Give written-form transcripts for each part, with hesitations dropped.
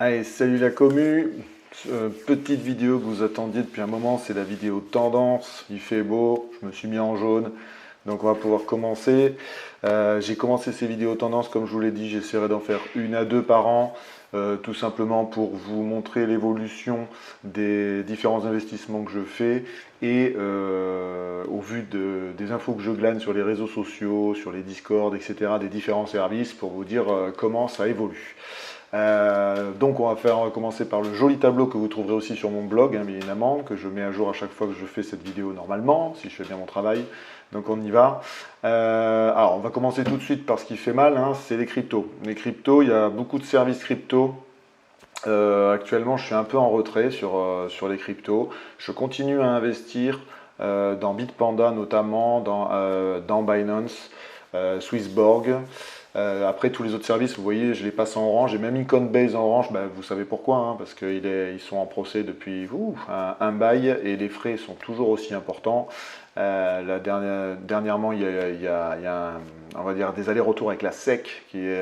Allez, salut la commu. Petite vidéo que vous attendiez depuis un moment, c'est la vidéo tendance. Il fait beau, je me suis mis en jaune, donc on va pouvoir commencer. J'ai commencé ces vidéos tendance, comme je vous l'ai dit, j'essaierai d'en faire une à deux par an, tout simplement pour vous montrer l'évolution des différents investissements que je fais et au vu des infos que je glane sur les réseaux sociaux, sur les Discord, etc., des différents services, pour vous dire comment ça évolue. Donc on va commencer par le joli tableau que vous trouverez aussi sur mon blog, hein, bien évidemment, que je mets à jour à chaque fois que je fais cette vidéo normalement, si je fais bien mon travail. Donc on y va. Alors on va commencer tout de suite par ce qui fait mal, hein, c'est les cryptos. Les cryptos, il y a beaucoup de services crypto. Actuellement, je suis un peu en retrait sur les cryptos. Je continue à investir dans Bitpanda notamment, dans Binance, Swissborg. Après, tous les autres services, vous voyez, je les passe en orange. J'ai même mis Coinbase en orange, bah, vous savez pourquoi, hein, parce qu'ils sont en procès depuis un bail et les frais sont toujours aussi importants. Dernièrement, il y a on va dire, des allers-retours avec la SEC, qui est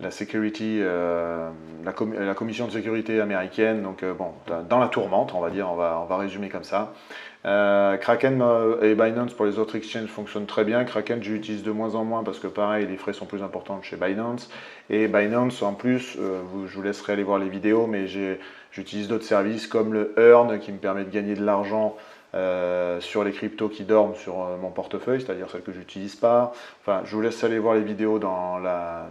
la security, la commission de sécurité américaine, donc bon, dans la tourmente, on va dire, on va résumer comme ça. Kraken et Binance pour les autres exchanges fonctionnent très bien. Kraken, j'utilise de moins en moins parce que pareil, les frais sont plus importants chez Binance. Et Binance, en plus, je vous laisserai aller voir les vidéos, mais j'utilise d'autres services comme le Earn qui me permet de gagner de l'argent sur les cryptos qui dorment sur mon portefeuille, c'est-à-dire celles que j'utilise pas. Enfin, je vous laisse aller voir les vidéos dans la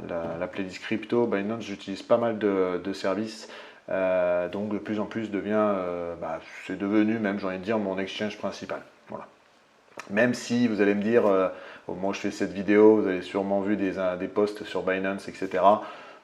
playlist crypto. Binance, j'utilise pas mal de services. Donc de plus en plus c'est devenu même, j'ai envie de dire, mon exchange principal. Voilà. Même si vous allez me dire, au moment où je fais cette vidéo, vous avez sûrement vu des posts sur Binance, etc.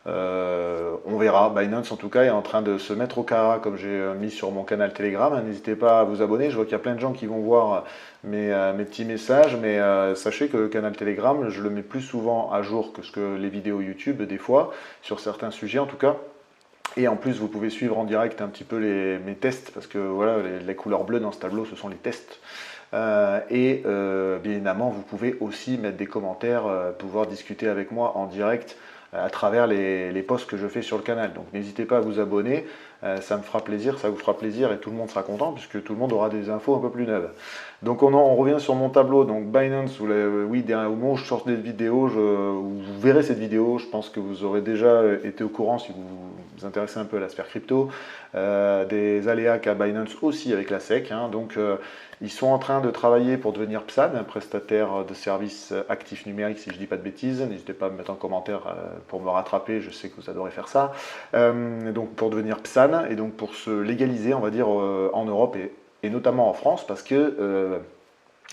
On verra. Binance, en tout cas, est en train de se mettre au cara, comme j'ai mis sur mon canal Telegram. N'hésitez pas à vous abonner. Je vois qu'il y a plein de gens qui vont voir mes petits messages, mais sachez que le canal Telegram, je le mets plus souvent à jour que les vidéos YouTube, des fois, sur certains sujets en tout cas. Et en plus, vous pouvez suivre en direct un petit peu mes tests, parce que voilà, les couleurs bleues dans ce tableau, ce sont les tests. Bien évidemment, vous pouvez aussi mettre des commentaires, pouvoir discuter avec moi en direct à travers les posts que je fais sur le canal. Donc n'hésitez pas à vous abonner, ça me fera plaisir, ça vous fera plaisir et tout le monde sera content puisque tout le monde aura des infos un peu plus neuves. Donc on revient sur mon tableau, donc Binance, oui, au moment où je sors cette vidéo, vous verrez cette vidéo, je pense que vous aurez déjà été au courant si vous vous intéressez un peu à la sphère crypto, des aléas qu'a Binance aussi avec la SEC, hein, donc ils sont en train de travailler pour devenir PSAN, un prestataire de services actifs numériques, si je ne dis pas de bêtises. N'hésitez pas à me mettre en commentaire pour me rattraper, je sais que vous adorez faire ça. Donc pour devenir PSAN et donc pour se légaliser, on va dire, en Europe et notamment en France, parce que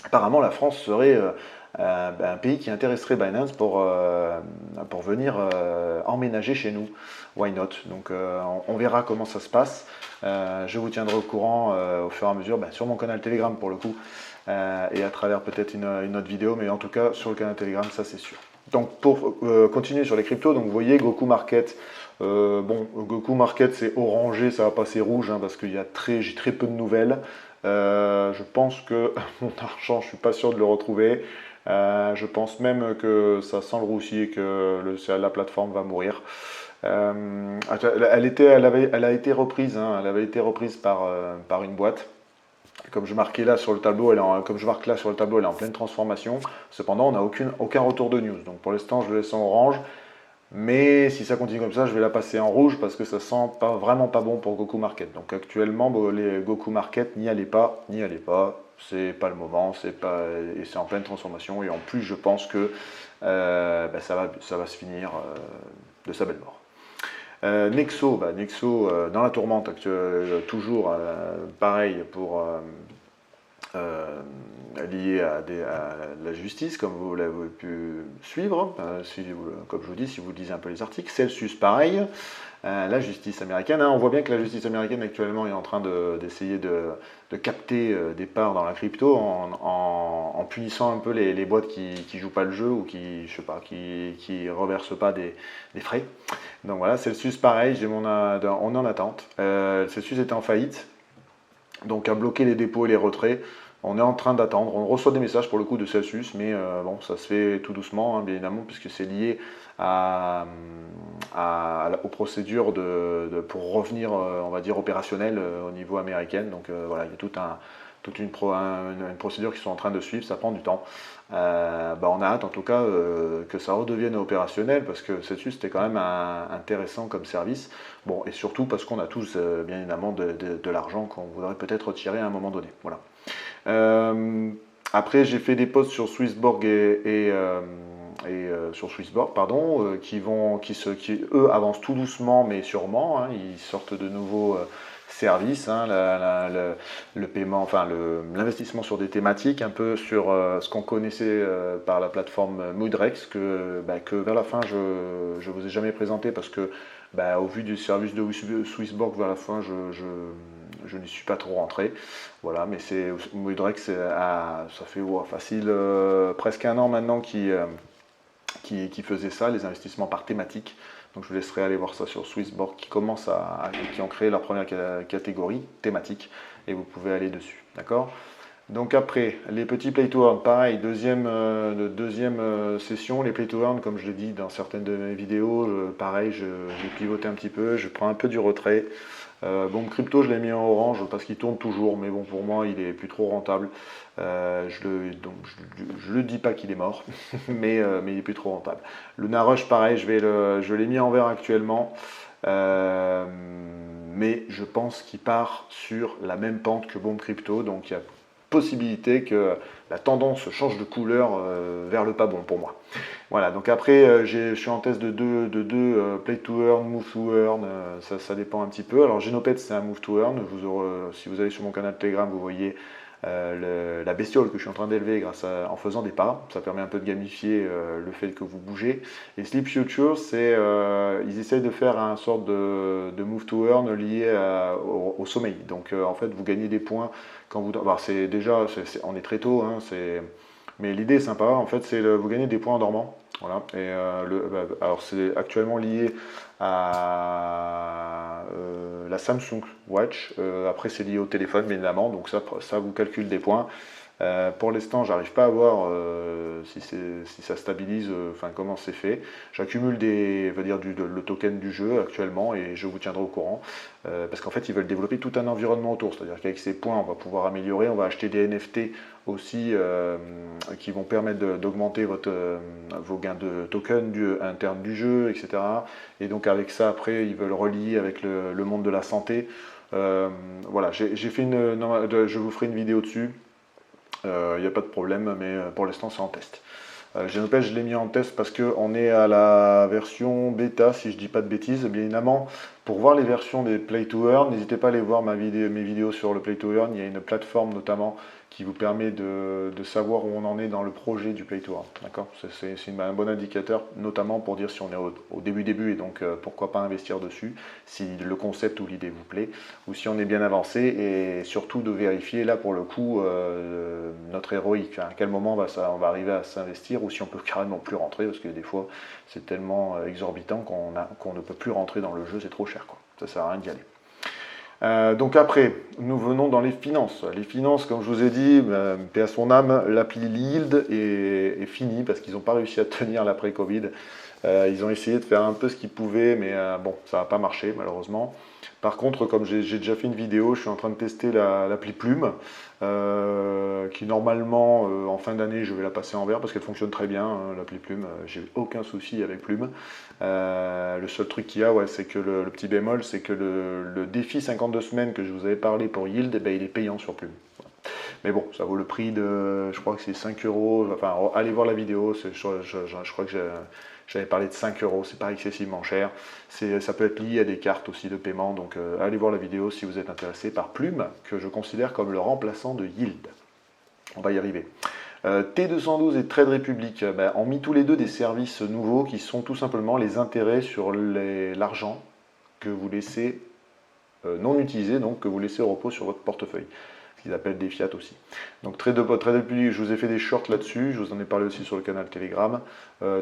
apparemment la France serait un pays qui intéresserait Binance pour venir emménager chez nous. Why not? Donc on verra comment ça se passe. Je vous tiendrai au courant au fur et à mesure, sur mon canal Telegram pour le coup, et à travers peut-être une autre vidéo, mais en tout cas sur le canal Telegram, ça c'est sûr. Donc pour continuer sur les cryptos, donc vous voyez Goku Market. Goku Market c'est orangé, ça va passer rouge hein, parce que j'ai très peu de nouvelles. Je pense que mon argent, je suis pas sûr de le retrouver. Je pense même que ça sent le roussi et que la plateforme va mourir. Elle a été reprise, hein, elle avait été reprise par une boîte. Comme je marquais là sur le tableau, comme je marque là sur le tableau, elle est en pleine transformation. Cependant, on n'a aucun retour de news. Donc pour l'instant, je le laisse en orange. Mais si ça continue comme ça, je vais la passer en rouge parce que ça sent vraiment pas bon pour Goku Market. Donc actuellement, les Goku Market, n'y allez pas, c'est pas le moment, et c'est en pleine transformation. Et en plus, je pense que ça va se finir de sa belle mort. Nexo, dans la tourmente toujours pareil pour lié à la justice, comme vous l'avez pu suivre, comme je vous dis, si vous lisez un peu les articles. Celsius, pareil, la justice américaine. Hein, on voit bien que la justice américaine actuellement est en train d'essayer de capter des parts dans la crypto en punissant un peu les boîtes qui jouent pas le jeu ou qui, je sais pas, qui reversent pas des frais. Donc voilà, Celsius, pareil, on est en attente. Celsius était en faillite, donc a bloqué les dépôts et les retraits. On est en train d'attendre, on reçoit des messages pour le coup de Celsius, mais bon, ça se fait tout doucement, hein, bien évidemment, puisque c'est lié aux procédures pour revenir, on va dire, opérationnel au niveau américain. Donc voilà, il y a toute une procédure qu'ils sont en train de suivre, ça prend du temps. On a hâte en tout cas que ça redevienne opérationnel, parce que Celsius c'était quand même intéressant comme service. Bon, et surtout parce qu'on a tous, bien évidemment, de l'argent qu'on voudrait peut-être retirer à un moment donné. Voilà. Après, j'ai fait des posts sur Swissborg sur Swissborg, pardon, qui eux avancent tout doucement mais sûrement. Hein, ils sortent de nouveaux services, hein, le paiement, enfin l'investissement sur des thématiques, un peu sur ce qu'on connaissait par la plateforme Moodrex, que vers la fin je ne vous ai jamais présenté parce que au vu du service de Swissborg vers la fin, je n'y suis pas trop rentré. Voilà, mais c'est Moodrex, ça fait facile presque un an maintenant qui faisait ça, les investissements par thématique. Donc je vous laisserai aller voir ça sur Swissborg qui ont créé leur première catégorie thématique et vous pouvez aller dessus. D'accord? Donc après, les petits play to earn, pareil, deuxième session, les play to earn, comme je l'ai dit dans certaines de mes vidéos, pareil, j'ai pivoté un petit peu, je prends un peu du retrait. Bon, crypto, je l'ai mis en orange parce qu'il tourne toujours, mais bon, pour moi, il est plus trop rentable. Je le dis pas qu'il est mort, mais il est plus trop rentable. Luna Rush, pareil, je l'ai mis en vert actuellement, mais je pense qu'il part sur la même pente que Bomb Crypto, donc il y a possibilité que la tendance change de couleur vers le pas bon pour moi. Voilà, donc après je suis en test de deux play to earn, move to earn, ça dépend un petit peu. Alors Genopet c'est un move to earn, si vous allez sur mon canal Telegram vous voyez la bestiole que je suis en train d'élever en faisant des pas, ça permet un peu de gamifier le fait que vous bougez. Et Sleep Future, ils essayent de faire un sorte de move to earn lié au sommeil. Donc en fait vous gagnez des points quand vous... Alors, on est très tôt, hein, mais l'idée est sympa, en fait vous gagnez des points en dormant. Voilà. Et alors c'est actuellement lié à la Samsung Watch. Après c'est lié au téléphone bien évidemment, donc ça vous calcule des points. Pour l'instant, j'arrive pas à voir si ça stabilise, comment c'est fait. J'accumule le token du jeu actuellement et je vous tiendrai au courant. Parce qu'en fait, ils veulent développer tout un environnement autour. C'est-à-dire qu'avec ces points, on va pouvoir améliorer. On va acheter des NFT aussi qui vont permettre d'augmenter vos gains de tokens internes du jeu, etc. Et donc avec ça, après, ils veulent relier avec le monde de la santé. Voilà, je vous ferai une vidéo dessus. Il n'y a pas de problème, mais pour l'instant c'est en test. Genopet, je l'ai mis en test parce qu'on est à la version bêta, si je ne dis pas de bêtises. Bien évidemment, pour voir les versions des Play to Earn, n'hésitez pas à aller voir mes vidéos sur le Play to Earn. Il y a une plateforme notamment qui vous permet de savoir où on en est dans le projet du Play to Earn. D'accord, c'est un bon indicateur, notamment pour dire si on est au début et donc pourquoi pas investir dessus, si le concept ou l'idée vous plaît, ou si on est bien avancé, et surtout de vérifier là pour le coup notre héroïque, à quel moment on va arriver à s'investir, ou si on peut carrément plus rentrer, parce que des fois c'est tellement exorbitant qu'on ne peut plus rentrer dans le jeu, c'est trop cher, quoi. Ça sert à rien d'y aller. Donc après, nous venons dans les finances. Les finances, comme je vous ai dit, paix à son âme, l'appli Yield est finie parce qu'ils n'ont pas réussi à tenir l'après-Covid. Ils ont essayé de faire un peu ce qu'ils pouvaient, mais bon, ça n'a pas marché malheureusement. Par contre, comme j'ai déjà fait une vidéo, je suis en train de tester l'appli Plume, qui normalement, en fin d'année, je vais la passer en vert parce qu'elle fonctionne très bien, hein, l'appli Plume. J'ai aucun souci avec Plume. Le seul truc qu'il y a, c'est que le petit bémol, c'est que le défi 52 semaines que je vous avais parlé pour Yield, il est payant sur Plume. Mais bon, ça vaut le prix je crois que c'est 5 euros. Enfin, allez voir la vidéo, je crois que j'avais parlé de 5 euros, c'est pas excessivement cher. Ça peut être lié à des cartes aussi de paiement, donc allez voir la vidéo si vous êtes intéressé par Plume, que je considère comme le remplaçant de Yield. On va y arriver. T212 et Trade Republic ont mis tous les deux des services nouveaux qui sont tout simplement les intérêts sur l'argent que vous laissez non utilisé, donc que vous laissez au repos sur votre portefeuille. Ce qu'ils appellent des fiat aussi. Donc Trade Republic, je vous ai fait des shorts là-dessus, je vous en ai parlé aussi sur le canal Telegram.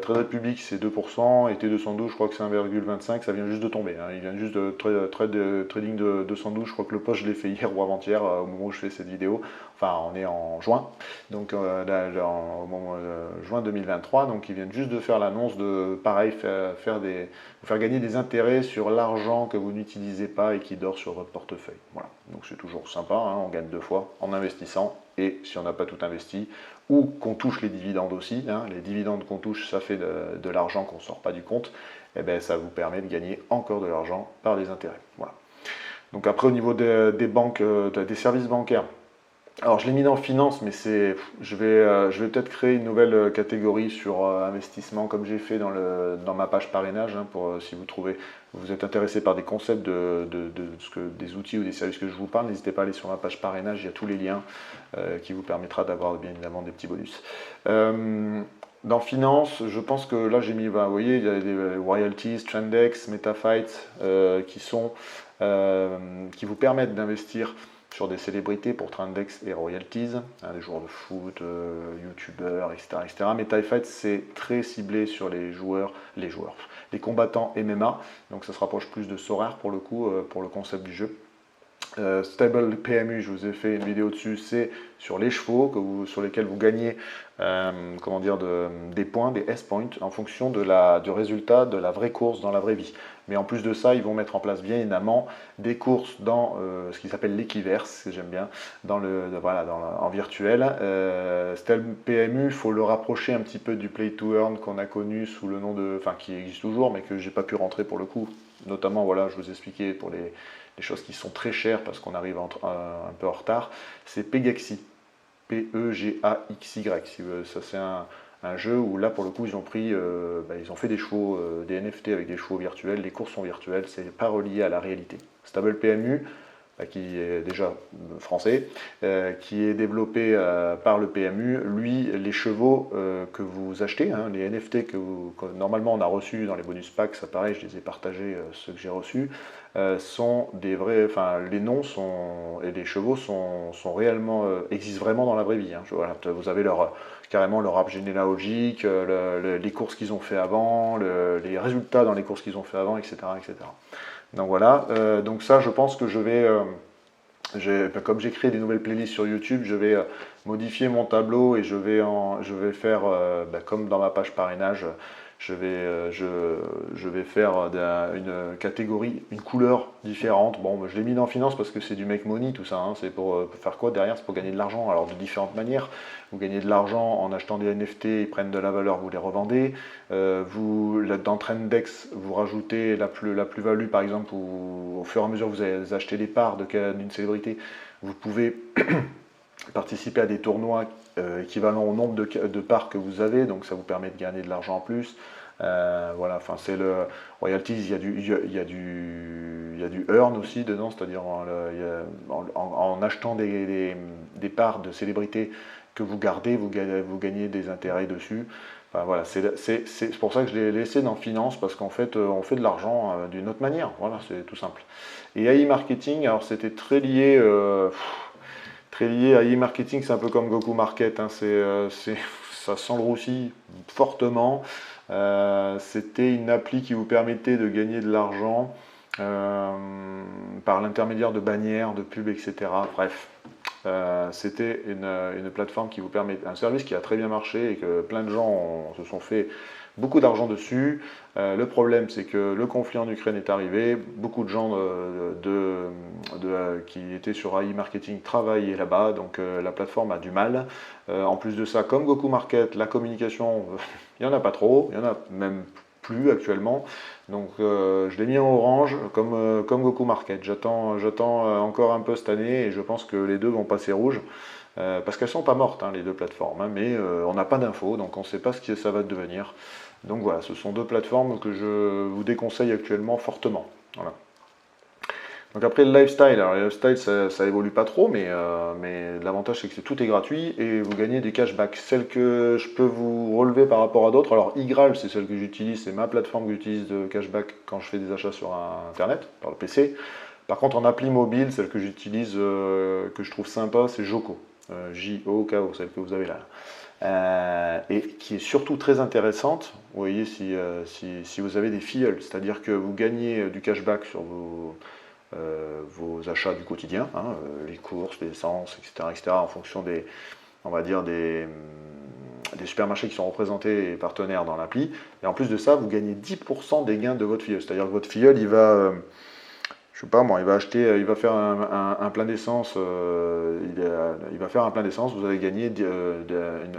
Trade Republic c'est 2%, et T212 je crois que c'est 1,25, ça vient juste de tomber, hein. Il vient juste de trading de 212, je crois que le post je l'ai fait hier ou avant-hier au moment où je fais cette vidéo, enfin on est en juin, donc au moment juin 2023, donc ils viennent juste de faire l'annonce de pareil vous faire gagner des intérêts sur l'argent que vous n'utilisez pas et qui dort sur votre portefeuille. Voilà, donc c'est toujours sympa, hein, on gagne deux fois en investissant et si on n'a pas tout investi, ou qu'on touche les dividendes aussi, hein, les dividendes qu'on touche, ça fait de l'argent qu'on ne sort pas du compte, et bien ça vous permet de gagner encore de l'argent par des intérêts. Voilà. Donc après au niveau des banques, des services bancaires, alors je l'ai mis dans finance, mais je vais peut-être créer une nouvelle catégorie sur investissement comme j'ai fait dans ma page parrainage, hein, pour si vous êtes intéressé par des concepts des outils ou des services que je vous parle, n'hésitez pas à aller sur ma page parrainage, il y a tous les liens qui vous permettra d'avoir bien évidemment des petits bonus. Dans finance, je pense que là j'ai mis, vous voyez, il y a des royalties, Trendex, MetaFight qui vous permettent d'investir sur des célébrités pour Trendex et royalties, hein, des joueurs de foot, youtubeurs, etc. MetaFight c'est très ciblé sur les combattants MMA, donc ça se rapproche plus de Sorare pour le coup, pour le concept du jeu. Stable PMU, je vous ai fait une vidéo dessus, c'est sur les chevaux sur lesquels vous gagnez des points, des S-points, en fonction du résultat de la vraie course dans la vraie vie. Mais en plus de ça, ils vont mettre en place bien évidemment des courses dans ce qui s'appelle l'équiverse, que j'aime bien, en virtuel. Stable PMU, il faut le rapprocher un petit peu du Play to Earn qu'on a connu sous le nom qui existe toujours, mais que j'ai pas pu rentrer pour le coup. Notamment, voilà, je vous ai expliqué pour les choses qui sont très chères parce qu'on arrive un peu en retard, c'est Pegaxy, P-E-G-A-X-Y. Ça c'est un jeu où là pour le coup ils ont fait des chevaux, des NFT avec des chevaux virtuels, les courses sont virtuelles, c'est pas relié à la réalité. Stable PMU, qui est déjà français, qui est développé par le PMU. Lui, les chevaux que vous achetez, hein, les NFT que normalement on a reçus dans les bonus packs, ça pareil, je les ai partagés, ceux que j'ai reçus, sont des vrais, les noms et les chevaux existent vraiment dans la vraie vie. Hein. Voilà, vous avez carrément leur arbre généalogique, les courses qu'ils ont fait avant, les résultats dans les courses qu'ils ont fait avant, etc. etc. Donc voilà, donc ça je pense que comme j'ai créé des nouvelles playlists sur YouTube, je vais modifier mon tableau et je vais faire, comme dans ma page parrainage, je vais faire une catégorie, une couleur différente. Bon, je l'ai mis dans finance parce que c'est du make money tout ça, hein. C'est pour faire quoi derrière? C'est pour gagner de l'argent, alors de différentes manières. Vous gagnez de l'argent en achetant des NFT, ils prennent de la valeur, vous les revendez. Dans Trendex, vous rajoutez la plus-value, par exemple, au fur et à mesure que vous allez acheter des parts d'une célébrité, vous pouvez participer à des tournois équivalents au nombre de parts que vous avez, donc ça vous permet de gagner de l'argent en plus. Voilà, enfin c'est le royalties, il y a du earn aussi dedans, c'est-à-dire en achetant des parts de célébrités que vous gardez, vous gagnez des intérêts dessus. Enfin, voilà, c'est pour ça que je l'ai laissé dans finance, parce qu'en fait on fait de l'argent d'une autre manière, voilà, c'est tout simple. Et AI marketing, alors c'était très lié à e-marketing, c'est un peu comme Goku Market, hein, ça sent le roussi fortement. C'était une appli qui vous permettait de gagner de l'argent par l'intermédiaire de bannières, de pubs, etc. Bref, c'était une plateforme qui vous permet, un service qui a très bien marché et que plein de gens se sont fait beaucoup d'argent dessus. Le problème, c'est que le conflit en Ukraine est arrivé. Beaucoup de gens qui étaient sur AI Marketing travaillaient là-bas, donc la plateforme a du mal. En plus de ça, comme Goku Market, la communication, il n'y en a pas trop, il n'y en a même plus actuellement. Donc je l'ai mis en orange comme Goku Market. J'attends encore un peu cette année et je pense que les deux vont passer rouge. Parce qu'elles ne sont pas mortes, hein, les deux plateformes, hein, mais on n'a pas d'infos, donc on ne sait pas ce que ça va devenir. Donc voilà, ce sont deux plateformes que je vous déconseille actuellement fortement. Voilà. Donc après le lifestyle, alors le lifestyle ça évolue pas trop, mais l'avantage c'est que tout est gratuit et vous gagnez des cashbacks. Celle que je peux vous relever par rapport à d'autres, alors iGral c'est celle que j'utilise, c'est ma plateforme que j'utilise de cashback quand je fais des achats sur internet, par le PC. Par contre en appli mobile, celle que j'utilise, que je trouve sympa, c'est Joko. J-O-K-O, celle que vous avez là. et qui est surtout très intéressante, vous voyez, si vous avez des filleuls, c'est-à-dire que vous gagnez du cashback sur vos achats du quotidien, hein, les courses, les essences, etc., en fonction des, on va dire, des supermarchés qui sont représentés et partenaires dans l'appli. Et en plus de ça, vous gagnez 10% des gains de votre filleul. C'est-à-dire que votre filleul, il va, je sais pas moi, il va acheter, il va faire un plein d'essence, il va faire un plein d'essence, vous allez gagner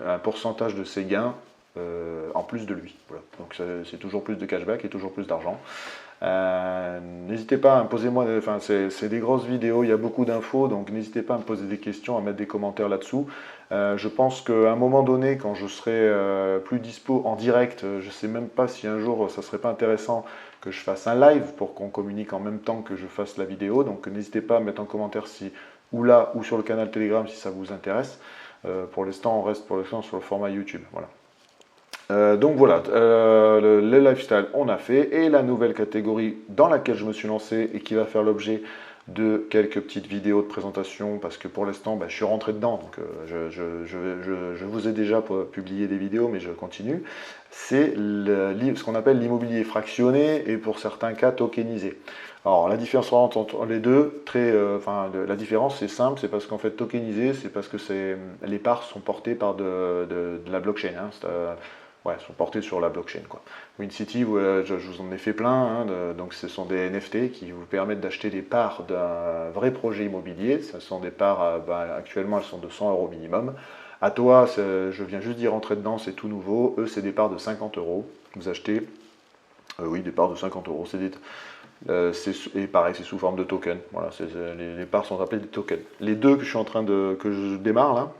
un pourcentage de ses gains en plus de lui. Voilà. Donc c'est toujours plus de cashback et toujours plus d'argent. N'hésitez pas à me poser moi, enfin c'est des grosses vidéos, il y a beaucoup d'infos, donc n'hésitez pas à me poser des questions, à mettre des commentaires là-dessous. Je pense qu'à un moment donné, quand je serai plus dispo en direct, je ne sais même pas si un jour ça serait pas intéressant que je fasse un live pour qu'on communique en même temps que je fasse la vidéo. Donc n'hésitez pas à mettre en commentaire si ou là ou sur le canal Telegram si ça vous intéresse. Pour l'instant, on reste pour l'instant sur le format YouTube. Voilà. Donc voilà, le lifestyle on a fait, et la nouvelle catégorie dans laquelle je me suis lancé et qui va faire l'objet de quelques petites vidéos de présentation, parce que pour l'instant je suis rentré dedans, donc je vous ai déjà publié des vidéos, mais je continue. C'est ce qu'on appelle l'immobilier fractionné et pour certains cas tokenisé. Alors la différence entre les deux, la différence c'est simple, c'est parce qu'en fait tokenisé, c'est parce que les parts sont portées par de la blockchain. Hein, ouais, sont portés sur la blockchain, quoi. WinCity, je vous en ai fait plein, hein, donc ce sont des NFT qui vous permettent d'acheter des parts d'un vrai projet immobilier. Ce sont des parts, actuellement elles sont de 100 € minimum. À toi, je viens juste d'y rentrer dedans, c'est tout nouveau. Eux, c'est des parts de 50 €. Vous achetez, oui, des parts de 50 €. Et pareil, c'est sous forme de token. Voilà, les parts sont appelées des tokens. Les deux que je démarre là,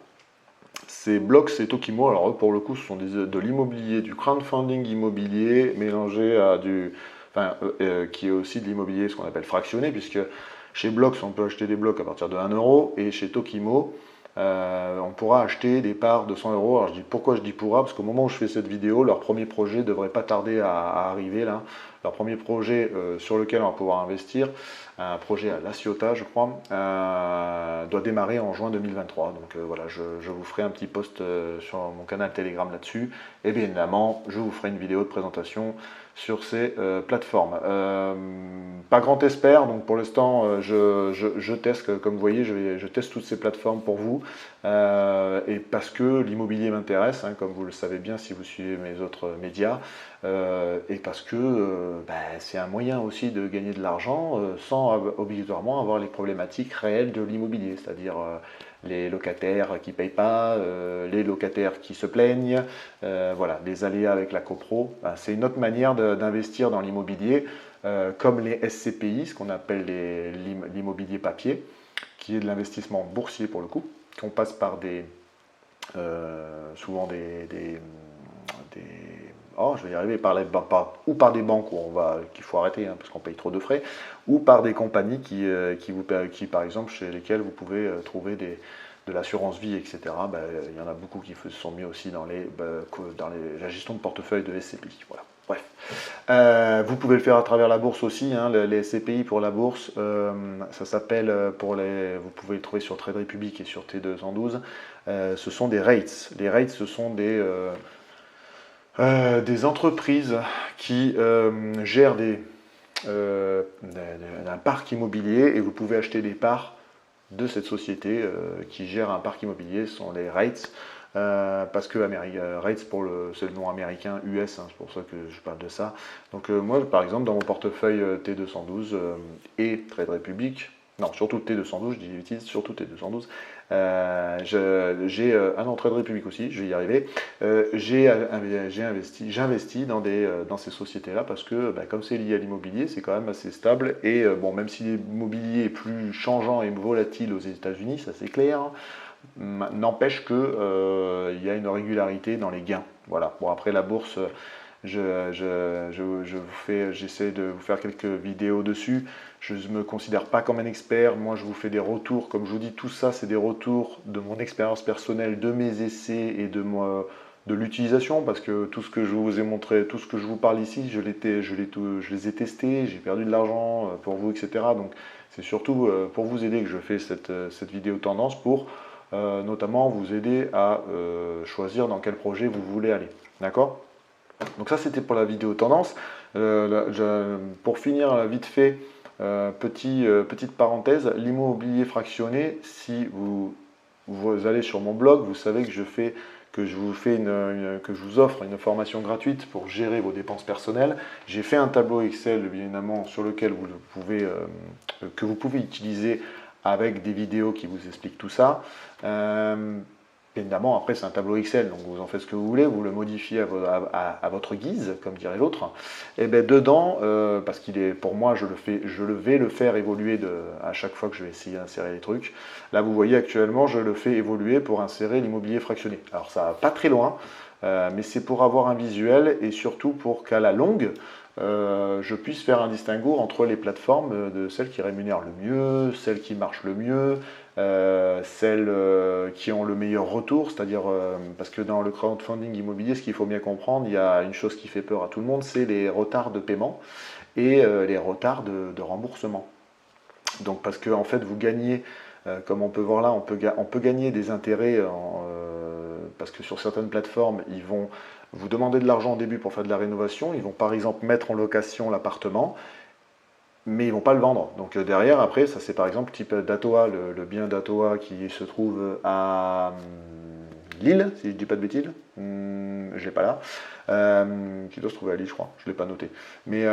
c'est Blocks et Tokimo. Alors eux, pour le coup, ce sont de l'immobilier, du crowdfunding immobilier mélangé à qui est aussi de l'immobilier, ce qu'on appelle fractionné, puisque chez Blocks, on peut acheter des blocs à partir de 1 €, et chez Tokimo, on pourra acheter des parts de 100 €. Alors pourquoi je dis pourra? Parce qu'au moment où je fais cette vidéo, leur premier projet ne devrait pas tarder à arriver là. Leur premier projet sur lequel on va pouvoir investir, un projet à La Ciotat, je crois, doit démarrer en juin 2023. Donc voilà, je vous ferai un petit post sur mon canal Telegram là-dessus. Et bien évidemment, je vous ferai une vidéo de présentation sur ces plateformes. Pas grand expert, donc pour l'instant, je teste, comme vous voyez, je teste toutes ces plateformes pour vous. Et parce que l'immobilier m'intéresse, hein, comme vous le savez bien si vous suivez mes autres médias, et parce que c'est un moyen aussi de gagner de l'argent sans obligatoirement avoir les problématiques réelles de l'immobilier, c'est-à-dire les locataires qui ne payent pas, les locataires qui se plaignent, voilà, les aléas avec la copro. C'est une autre manière d'investir dans l'immobilier, comme les SCPI, ce qu'on appelle l'immobilier papier, qui est de l'investissement boursier pour le coup, qu'on passe par souvent je vais y arriver, ou par des banques qu'il faut arrêter, hein, parce qu'on paye trop de frais, ou par des compagnies qui par exemple, chez lesquelles vous pouvez trouver de l'assurance vie, etc. Il y en a beaucoup qui se sont mis aussi dans la gestion de portefeuille de SCPI. Voilà. Bref. Vous pouvez le faire à travers la bourse aussi, hein, les SCPI pour la bourse, ça s'appelle, vous pouvez le trouver sur Trade Republic et sur T212, ce sont des REITs. Les REITs, ce sont des entreprises qui gèrent un parc immobilier, et vous pouvez acheter des parts de cette société qui gère un parc immobilier. Ce sont les REITs, parce que REITs c'est le nom américain, US, hein, c'est pour ça que je parle de ça. Donc moi par exemple dans mon portefeuille T212 et Trade Republic, non surtout T212, je dis bêtise, surtout T212, Trade Republic aussi, je vais y arriver. J'investis dans ces sociétés-là parce que comme c'est lié à l'immobilier, c'est quand même assez stable. Et même si l'immobilier est plus changeant et volatile aux États-Unis, ça c'est clair, n'empêche que il y a une régularité dans les gains. Voilà. Bon, après la bourse, j'essaie de vous faire quelques vidéos dessus. Je ne me considère pas comme un expert. Moi, je vous fais des retours. Comme je vous dis, tout ça, c'est des retours de mon expérience personnelle, de mes essais et de l'utilisation, parce que tout ce que je vous ai montré, tout ce que je vous parle ici, je les ai testés, j'ai perdu de l'argent pour vous, etc. Donc, c'est surtout pour vous aider que je fais cette vidéo tendance, pour notamment vous aider à choisir dans quel projet vous voulez aller. D'accord? Donc ça, c'était pour la vidéo tendance. Pour finir vite fait, petite parenthèse, l'immobilier fractionné, si vous allez sur mon blog, vous savez que que je vous offre une formation gratuite pour gérer vos dépenses personnelles. J'ai fait un tableau Excel, bien évidemment, sur lequel que vous pouvez utiliser avec des vidéos qui vous expliquent tout ça. Évidemment, après, c'est un tableau Excel, donc vous en faites ce que vous voulez, vous le modifiez à votre guise, comme dirait l'autre. Et bien dedans, parce qu'il est, pour moi, je vais le faire évoluer à chaque fois que je vais essayer d'insérer les trucs. Là, vous voyez actuellement, je le fais évoluer pour insérer l'immobilier fractionné. Alors, ça va pas très loin, mais c'est pour avoir un visuel et surtout pour qu'à la longue, je puisse faire un distinguo entre les plateformes de celles qui rémunèrent le mieux, celles qui marchent le mieux, celles qui ont le meilleur retour, c'est-à-dire parce que dans le crowdfunding immobilier, ce qu'il faut bien comprendre, il y a une chose qui fait peur à tout le monde, c'est les retards de paiement et les retards de remboursement. Donc parce que en fait vous gagnez, comme on peut voir là, on peut gagner des intérêts parce que sur certaines plateformes, ils vont vous demander de l'argent au début pour faire de la rénovation, ils vont par exemple mettre en location l'appartement, mais ils ne vont pas le vendre. Donc derrière, après, ça c'est par exemple type Datoa, le bien Datoa qui se trouve à Lille, si je ne dis pas de bêtises, je ne l'ai pas là, qui doit se trouver à Lille, je crois, je ne l'ai pas noté. Mais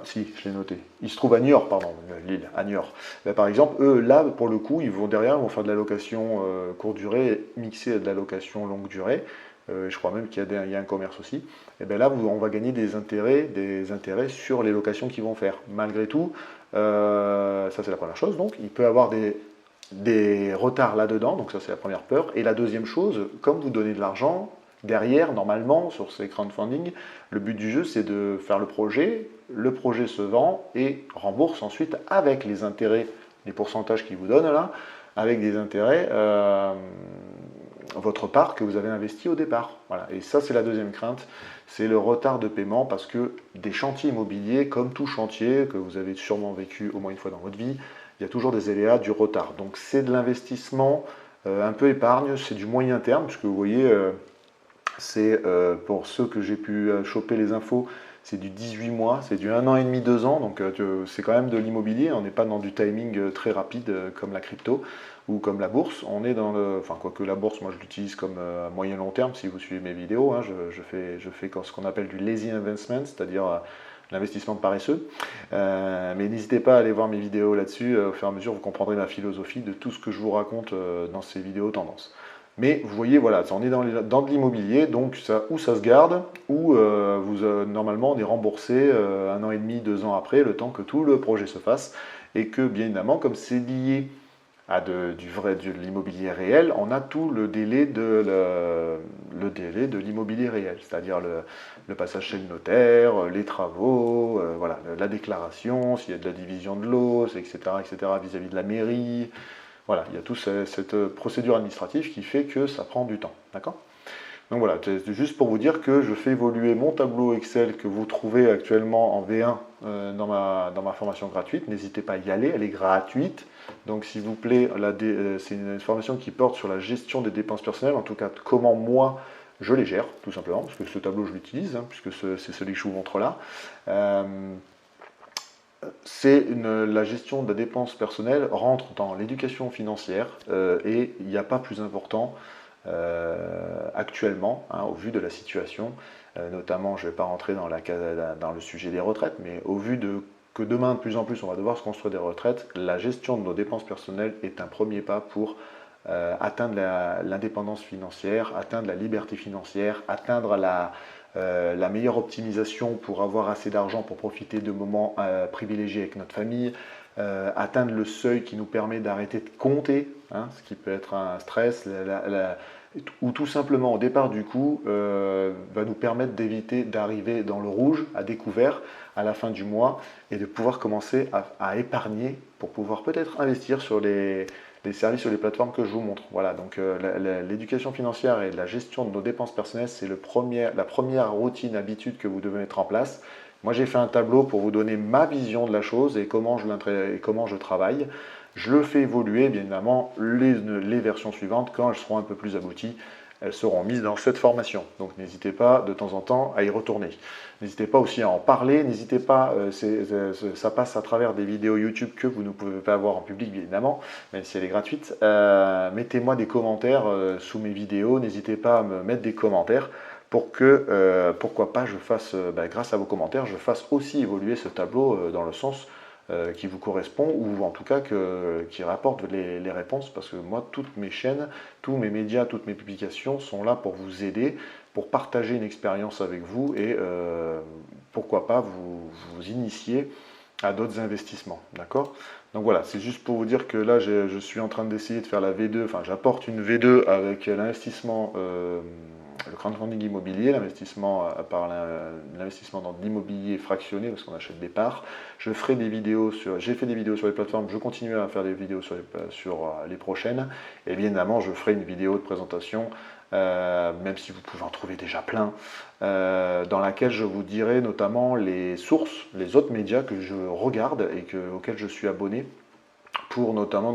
si, je l'ai noté. Il se trouve à Niort, pardon, Lille, à Niort. Là, par exemple, eux, là, pour le coup, derrière, ils vont faire de la location courte durée, mixée à de la location longue durée. Je crois même qu'il y a un commerce aussi. Et bien là, on va gagner des intérêts sur les locations qu'ils vont faire. Malgré tout, ça c'est la première chose. Donc, il peut y avoir des retards là-dedans. Donc ça c'est la première peur. Et la deuxième chose, comme vous donnez de l'argent, derrière, normalement, sur ces crowdfunding, le but du jeu c'est de faire le projet se vend et rembourse ensuite avec les intérêts, les pourcentages qu'ils vous donnent là, avec des intérêts votre part que vous avez investi au départ. Voilà. Et ça, c'est la deuxième crainte, c'est le retard de paiement parce que des chantiers immobiliers, comme tout chantier que vous avez sûrement vécu au moins une fois dans votre vie, il y a toujours des aléas, du retard. Donc c'est de l'investissement un peu épargne, c'est du moyen terme, puisque vous voyez, c'est pour ceux que j'ai pu choper les infos, c'est du 18 mois, c'est du 1 an et demi, 2 ans, donc c'est quand même de l'immobilier, on n'est pas dans du timing très rapide comme la crypto ou comme la bourse, on est dans enfin quoique la bourse, moi je l'utilise comme moyen long terme, si vous suivez mes vidéos, hein, je fais ce qu'on appelle du lazy investment, c'est-à-dire l'investissement de paresseux, mais n'hésitez pas à aller voir mes vidéos là-dessus, au fur et à mesure vous comprendrez ma philosophie de tout ce que je vous raconte dans ces vidéos tendances. Mais vous voyez, voilà, on est dans de l'immobilier, donc où ça se garde, ou normalement on est remboursé 1 an et demi, 2 ans après, le temps que tout le projet se fasse, et que bien évidemment, comme c'est lié à de l'immobilier réel, on a tout le délai de l'immobilier réel, c'est-à-dire le passage chez le notaire, les travaux, voilà, la déclaration, s'il y a de la division de l'eau, etc., etc., vis-à-vis de la mairie. Voilà, il y a toute cette procédure administrative qui fait que ça prend du temps. D'accord? Donc voilà, c'est juste pour vous dire que je fais évoluer mon tableau Excel que vous trouvez actuellement en V1 dans ma formation gratuite. N'hésitez pas à y aller, elle est gratuite. Donc s'il vous plaît, c'est une formation qui porte sur la gestion des dépenses personnelles, en tout cas comment moi je les gère, tout simplement, parce que ce tableau je l'utilise, hein, puisque c'est celui que je vous montre là. La gestion de la dépense personnelle rentre dans l'éducation financière et il n'y a pas plus important actuellement, hein, au vu de la situation, notamment je ne vais pas rentrer dans le sujet des retraites, mais au vu que demain de plus en plus on va devoir se construire des retraites, la gestion de nos dépenses personnelles est un premier pas pour atteindre l'indépendance financière, atteindre la liberté financière, atteindre la meilleure optimisation pour avoir assez d'argent pour profiter de moments privilégiés avec notre famille, atteindre le seuil qui nous permet d'arrêter de compter, hein, ce qui peut être un stress, ou tout simplement au départ du coup va nous permettre d'éviter d'arriver dans le rouge à découvert à la fin du mois et de pouvoir commencer à épargner pour pouvoir peut-être investir sur les services sur les plateformes que je vous montre. Voilà, donc l'éducation financière et la gestion de nos dépenses personnelles, c'est la première routine, habitude que vous devez mettre en place Moi, j'ai fait un tableau pour vous donner ma vision de la chose et comment je travaille. Je le fais évoluer, bien évidemment, les versions suivantes, quand elles seront un peu plus abouties, elles seront mises dans cette formation. Donc n'hésitez pas de temps en temps à y retourner. N'hésitez pas aussi à en parler, n'hésitez pas, ça passe à travers des vidéos YouTube que vous ne pouvez pas voir en public, bien évidemment, même si elle est gratuite. Mettez-moi des commentaires sous mes vidéos, n'hésitez pas à me mettre des commentaires pour que, pourquoi pas, je fasse, grâce à vos commentaires, je fasse aussi évoluer ce tableau dans le sens qui vous correspond, ou en tout cas qui rapporte les réponses, parce que moi, toutes mes chaînes, tous mes médias, toutes mes publications sont là pour vous aider, pour partager une expérience avec vous et pourquoi pas vous initier à d'autres investissements, d'accord? Donc voilà, c'est juste pour vous dire que là, je suis en train d'essayer de faire la V2, enfin j'apporte une V2 avec l'investissement, le crowdfunding immobilier, l'investissement par l'investissement dans l'immobilier fractionné, parce qu'on achète des parts. Je ferai des vidéos j'ai fait des vidéos sur les plateformes, je continue à faire des vidéos sur les prochaines, et bien évidemment, je ferai une vidéo de présentation, même si vous pouvez en trouver déjà plein, dans laquelle je vous dirai notamment les sources, les autres médias que je regarde et auxquels je suis abonné, pour notamment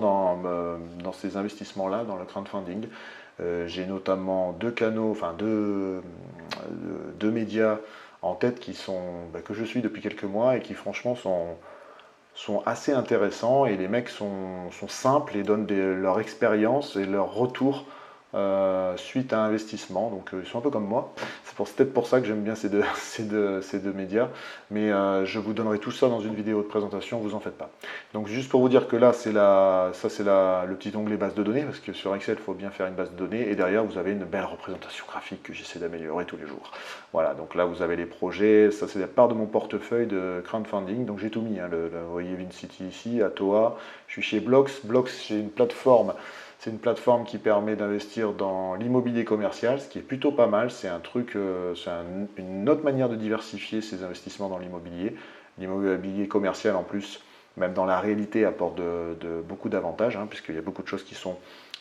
dans ces investissements-là, dans le crowdfunding. J'ai notamment deux canaux, enfin deux médias en tête que je suis depuis quelques mois et qui franchement sont assez intéressants, et les mecs sont simples et donnent leur expérience et leur retour suite à investissement. Donc ils sont un peu comme moi. C'est peut-être pour ça que j'aime bien ces deux médias. Mais je vous donnerai tout ça dans une vidéo de présentation, vous en faites pas. Donc juste pour vous dire que là, c'est le petit onglet base de données, parce que sur Excel, il faut bien faire une base de données. Et derrière, vous avez une belle représentation graphique que j'essaie d'améliorer tous les jours. Voilà, donc là, vous avez les projets. Ça, c'est la part de mon portefeuille de crowdfunding. Donc j'ai tout mis. Hein, vous voyez Vincity ici, Atoa. Je suis chez Blox. Blox, j'ai une plateforme. C'est une plateforme qui permet d'investir dans l'immobilier commercial, ce qui est plutôt pas mal. C'est un truc, une autre manière de diversifier ses investissements dans l'immobilier. L'immobilier commercial, en plus, même dans la réalité, apporte beaucoup d'avantages, hein, puisqu'il y a beaucoup de choses qui sont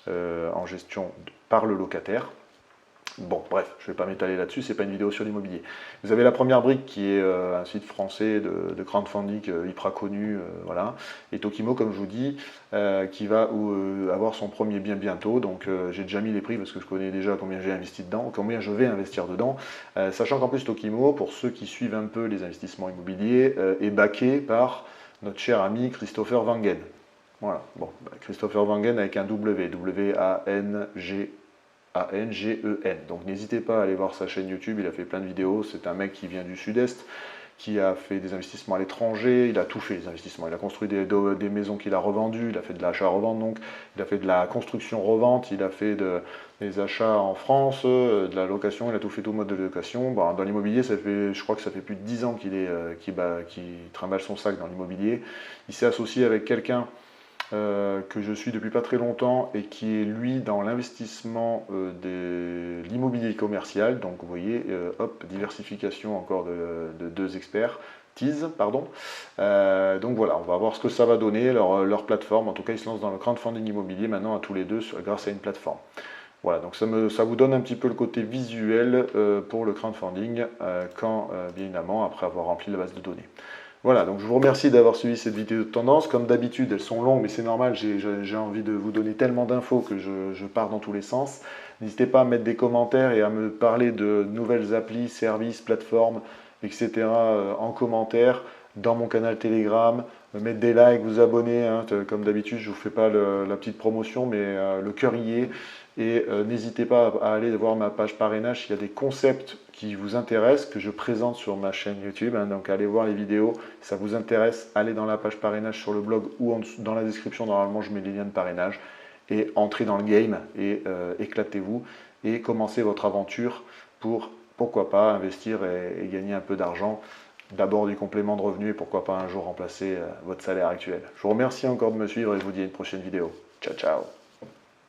en gestion par le locataire. Bon, bref, je ne vais pas m'étaler là-dessus, c'est pas une vidéo sur l'immobilier. Vous avez la première brique qui est un site français de crowdfunding hyper connu, voilà, et Tokimo, comme je vous dis, qui va avoir son premier bien bientôt. Donc j'ai déjà mis les prix parce que je connais déjà combien j'ai investi dedans, combien je vais investir dedans, sachant qu'en plus Tokimo, pour ceux qui suivent un peu les investissements immobiliers, est backé par notre cher ami Christopher Wangen. Voilà, bon, Christopher Wangen avec un W, A-N-G-E-N. Donc n'hésitez pas à aller voir sa chaîne YouTube, il a fait plein de vidéos. C'est un mec qui vient du sud-est, qui a fait des investissements à l'étranger, il a tout fait les investissements. Il a construit des maisons qu'il a revendues, il a fait de l'achat-revente, donc il a fait de la construction-revente, il a fait des achats en France, de la location, il a tout fait, tout mode de location. Bon, dans l'immobilier, je crois que ça fait plus de 10 ans qu'il trimballe son sac dans l'immobilier. Il s'est associé avec quelqu'un que je suis depuis pas très longtemps et qui est lui dans l'investissement de l'immobilier commercial. Donc vous voyez, hop, diversification encore de deux experts. Tease, pardon. Donc voilà, on va voir ce que ça va donner, leur plateforme. En tout cas, ils se lancent dans le crowdfunding immobilier maintenant à tous les deux grâce à une plateforme. Voilà, donc ça vous donne un petit peu le côté visuel pour le crowdfunding quand, bien évidemment, après avoir rempli la base de données. Voilà, donc je vous remercie d'avoir suivi cette vidéo de tendance. Comme d'habitude, elles sont longues, mais c'est normal, j'ai envie de vous donner tellement d'infos que je pars dans tous les sens. N'hésitez pas à mettre des commentaires et à me parler de nouvelles applis, services, plateformes, etc. En commentaire, dans mon canal Telegram. Mettre des likes, vous abonner, hein, comme d'habitude, je ne vous fais pas la petite promotion, mais le cœur y est. Et n'hésitez pas à aller voir ma page parrainage, il y a des concepts qui vous intéressent, que je présente sur ma chaîne YouTube. Hein, donc allez voir les vidéos, si ça vous intéresse, allez dans la page parrainage sur le blog ou dans la description, normalement je mets les liens de parrainage. Et entrez dans le game et éclatez-vous et commencez votre aventure pour, pourquoi pas, investir et gagner un peu d'argent. D'abord du complément de revenus et pourquoi pas un jour remplacer votre salaire actuel. Je vous remercie encore de me suivre et je vous dis à une prochaine vidéo. Ciao, ciao.